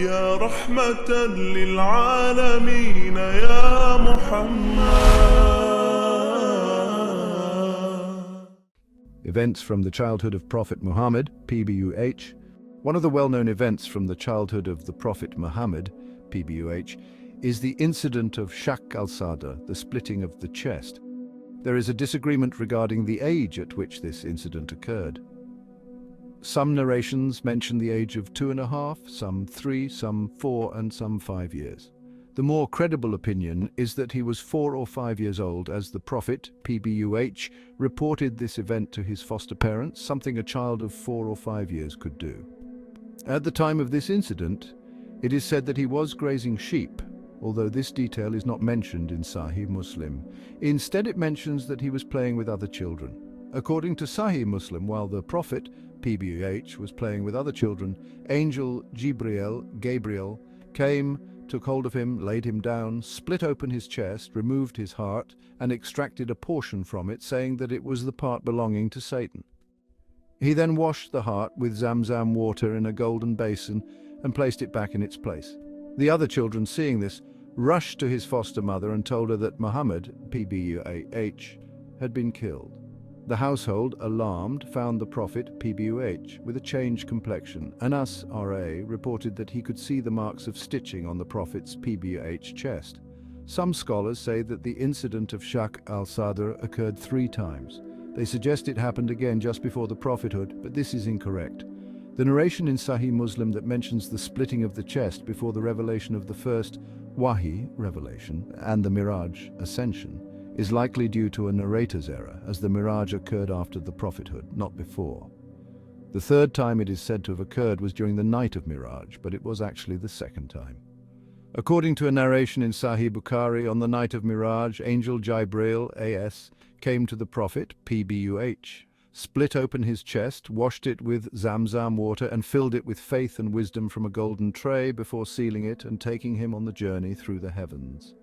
يا رحمة للعالمين يا محمد. Events from the childhood of Prophet Muhammad, PBUH. One of the well-known events from the childhood of the Prophet Muhammad, PBUH, is the incident of Shaq al-Sadr, the splitting of the chest. There is a disagreement regarding the age at which this incident occurred. Some narrations mention the age of 2.5, some 3, some 4, and some 5 years. The more credible opinion is that he was 4 or 5 years old as the Prophet, PBUH, reported this event to his foster parents, something a child of 4 or 5 years could do. At the time of this incident, it is said that he was grazing sheep, although this detail is not mentioned in Sahih Muslim. Instead, it mentions that he was playing with other children. According to Sahih Muslim, while the Prophet, PBUH, was playing with other children, angel Gabriel, came, took hold of him, laid him down, split open his chest, removed his heart, and extracted a portion from it, saying that it was the part belonging to Satan. He then washed the heart with Zamzam water in a golden basin and placed it back in its place. The other children, seeing this, rushed to his foster mother and told her that Muhammad, PBUH, had been killed. The household, alarmed, found the Prophet, PBUH, with a changed complexion. Anas, R.A., reported that he could see the marks of stitching on the Prophet's PBUH chest. Some scholars say that the incident of Shaq al-Sadr occurred 3 times. They suggest it happened again just before the prophethood, but this is incorrect. The narration in Sahih Muslim that mentions the splitting of the chest before the revelation of the first Wahi, revelation, and the Miraj, ascension, is likely due to a narrator's error, as the Miraj occurred after the prophethood, not before. The 3rd time it is said to have occurred was during the night of Miraj, but it was actually the 2nd time. According to a narration in Sahih Bukhari, on the night of Miraj, angel Jibril, A.S., came to the Prophet, PBUH, split open his chest, washed it with Zamzam water, and filled it with faith and wisdom from a golden tray before sealing it and taking him on the journey through the heavens.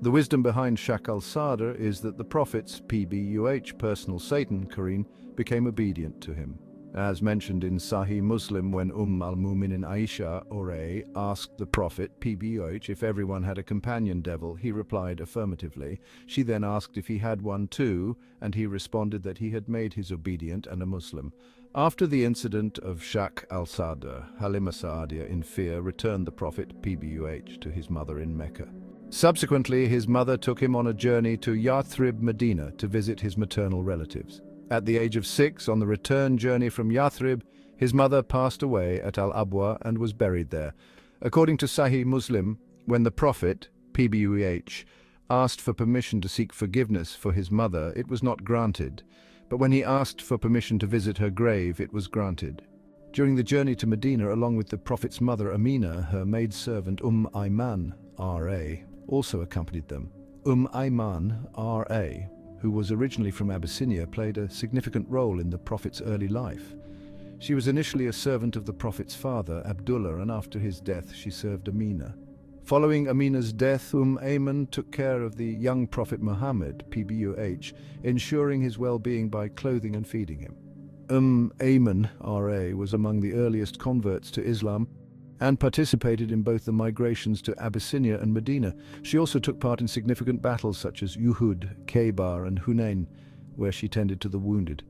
The wisdom behind Shaq al-Sadr is that the Prophet's PBUH personal Satan, Kareen, became obedient to him. As mentioned in Sahih Muslim, when Ayman Aisha, Ore, asked the Prophet, PBUH, if everyone had a companion devil, he replied affirmatively. She then asked if he had one too, and he responded that he had made his obedient and a Muslim. After the incident of Shaq al-Sadr, Halima Sa'adiya, in fear, returned the Prophet, PBUH, to his mother in Mecca. Subsequently, his mother took him on a journey to Yathrib, Medina, to visit his maternal relatives. At the age of 6, on the return journey from Yathrib, his mother passed away at Al-Abwa and was buried there. According to Sahih Muslim, when the Prophet, PBUH, asked for permission to seek forgiveness for his mother, it was not granted. But when he asked for permission to visit her grave, it was granted. During the journey to Medina, along with the Prophet's mother Amina, her maidservant Ayman, R.A., also accompanied them. Ayman, R.A., who was originally from Abyssinia, played a significant role in the Prophet's early life. She was initially a servant of the Prophet's father, Abdullah, and after his death she served Amina. Following Amina's death, Ayman took care of the young Prophet Muhammad, PBUH, ensuring his well-being by clothing and feeding him. Ayman, R.A., was among the earliest converts to Islam and participated in both the migrations to Abyssinia and Medina. She also took part in significant battles such as Uhud, Khaybar, and Hunain, where she tended to the wounded.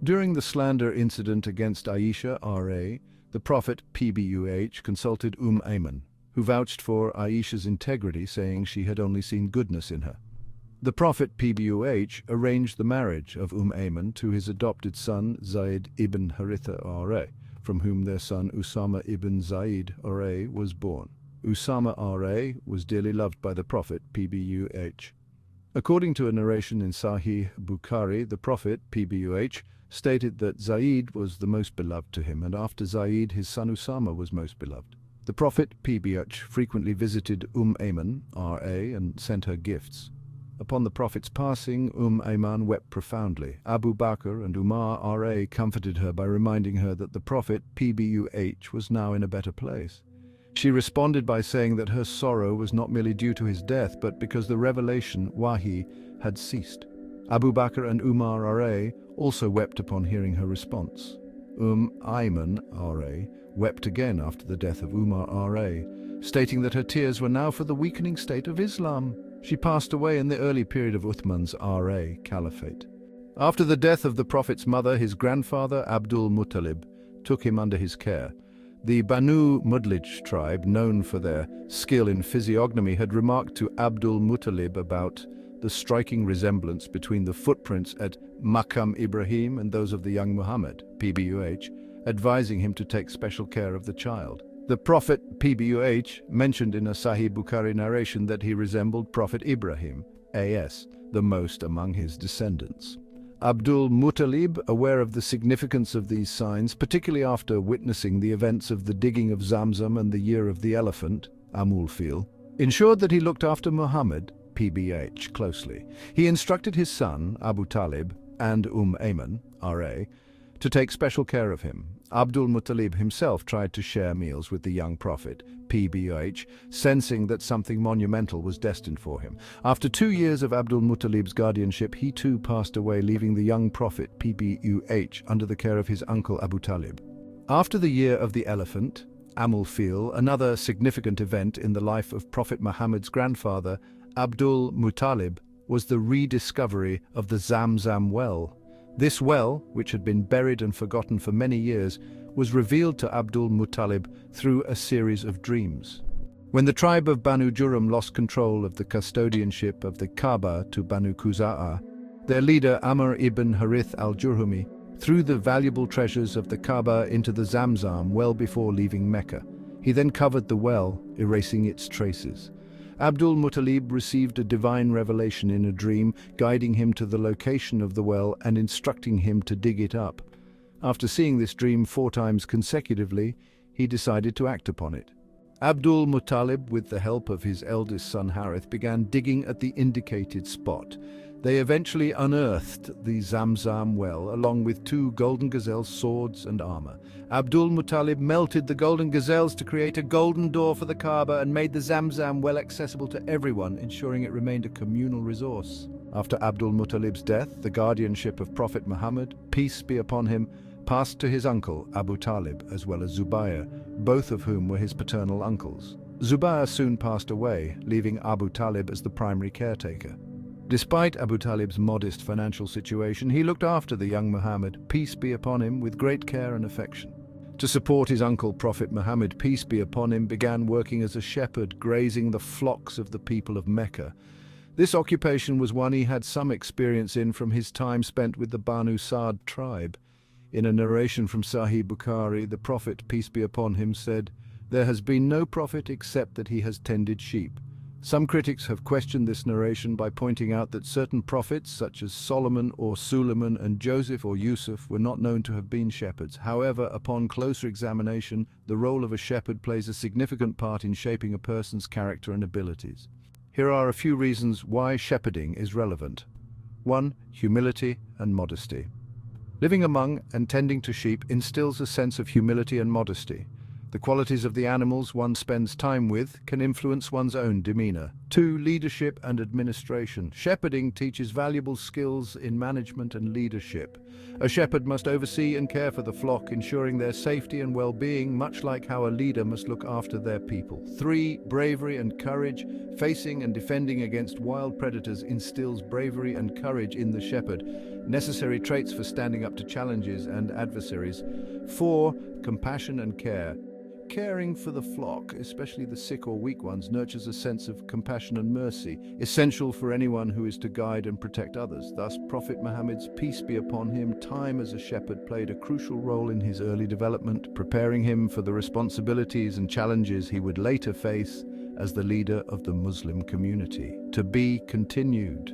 During the slander incident against Aisha, R.A., the Prophet, PBUH, consulted Ayman, who vouched for Aisha's integrity, saying she had only seen goodness in her. The Prophet, PBUH, arranged the marriage of Ayman to his adopted son, Zayd ibn Haritha, R.A., from whom their son Usama ibn Zayd, R.A., was born. Usama, R.A., was dearly loved by the Prophet, PBUH. According to a narration in Sahih Bukhari, the Prophet, PBUH, stated that Zayd was the most beloved to him, and after Zayd, his son Usama was most beloved. The Prophet, PBUH, frequently visited Ayman, R.A., and sent her gifts. Upon the Prophet's passing, Ayman wept profoundly. Abu Bakr and Umar, R.A., comforted her by reminding her that the Prophet, PBUH, was now in a better place. She responded by saying that her sorrow was not merely due to his death, but because the revelation, Wahi, had ceased. Abu Bakr and Umar, R.A., also wept upon hearing her response. Ayman, R.A., wept again after the death of Umar, R.A., stating that her tears were now for the weakening state of Islam. She passed away in the early period of Uthman's R.A. caliphate. After the death of the Prophet's mother, his grandfather, Abdul Muttalib, took him under his care. The Banu Mudlij tribe, known for their skill in physiognomy, had remarked to Abdul Muttalib about the striking resemblance between the footprints at Maqam Ibrahim and those of the young Muhammad, PBUH, advising him to take special care of the child. The Prophet, PBUH, mentioned in a Sahih Bukhari narration that he resembled Prophet Ibrahim, AS, the most among his descendants. Abdul Muttalib, aware of the significance of these signs, particularly after witnessing the events of the digging of Zamzam and the year of the elephant, Amul-Fil, ensured that he looked after Muhammad, PBH, closely. He instructed his son, Abu Talib, and Ayman, R.A., to take special care of him. Abdul Muttalib himself tried to share meals with the young prophet, PBUH, sensing that something monumental was destined for him. After 2 years of Abdul Muttalib's guardianship, he too passed away, leaving the young prophet, PBUH, under the care of his uncle Abu Talib. After the year of the elephant, Amul-Fil, another significant event in the life of Prophet Muhammad's grandfather, Abdul Muttalib, was the rediscovery of the Zamzam well. This well, which had been buried and forgotten for many years, was revealed to Abdul Muttalib through a series of dreams. When the tribe of Banu Jurhum lost control of the custodianship of the Kaaba to Banu Khuza'ah, their leader Amr ibn Harith al-Jurhumi threw the valuable treasures of the Kaaba into the Zamzam well before leaving Mecca. He then covered the well, erasing its traces. Abdul Muttalib received a divine revelation in a dream, guiding him to the location of the well and instructing him to dig it up. After seeing this dream 4 times consecutively, he decided to act upon it. Abdul Muttalib, with the help of his eldest son Harith, began digging at the indicated spot. They eventually unearthed the Zamzam well, along with 2 golden gazelles' swords and armor. Abdul Muttalib melted the golden gazelles to create a golden door for the Kaaba and made the Zamzam well accessible to everyone, ensuring it remained a communal resource. After Abdul Muttalib's death, the guardianship of Prophet Muhammad, peace be upon him, passed to his uncle Abu Talib, as well as Zubayr, both of whom were his paternal uncles. Zubayr soon passed away, leaving Abu Talib as the primary caretaker. Despite Abu Talib's modest financial situation, he looked after the young Muhammad, peace be upon him, with great care and affection. To support his uncle Prophet Muhammad, peace be upon him, began working as a shepherd, grazing the flocks of the people of Mecca. This occupation was one he had some experience in from his time spent with the Banu Sa'd tribe. In a narration from Sahih Bukhari, the Prophet, peace be upon him, said, "There has been no prophet except that he has tended sheep." Some critics have questioned this narration by pointing out that certain prophets, such as Solomon or Suleiman and Joseph or Yusuf, were not known to have been shepherds. However, upon closer examination, the role of a shepherd plays a significant part in shaping a person's character and abilities. Here are a few reasons why shepherding is relevant. 1. Humility and modesty. Living among and tending to sheep instills a sense of humility and modesty. The qualities of the animals one spends time with can influence one's own demeanor. 2. Leadership and administration. Shepherding teaches valuable skills in management and leadership. A shepherd must oversee and care for the flock, ensuring their safety and well-being, much like how a leader must look after their people. 3. Bravery and courage. Facing and defending against wild predators instills bravery and courage in the shepherd, necessary traits for standing up to challenges and adversaries. 4. Compassion and care. Caring for the flock, especially the sick or weak ones, nurtures a sense of compassion and mercy, essential for anyone who is to guide and protect others. Thus, Prophet Muhammad's, peace be upon him, time as a shepherd played a crucial role in his early development, preparing him for the responsibilities and challenges he would later face as the leader of the Muslim community. To be continued.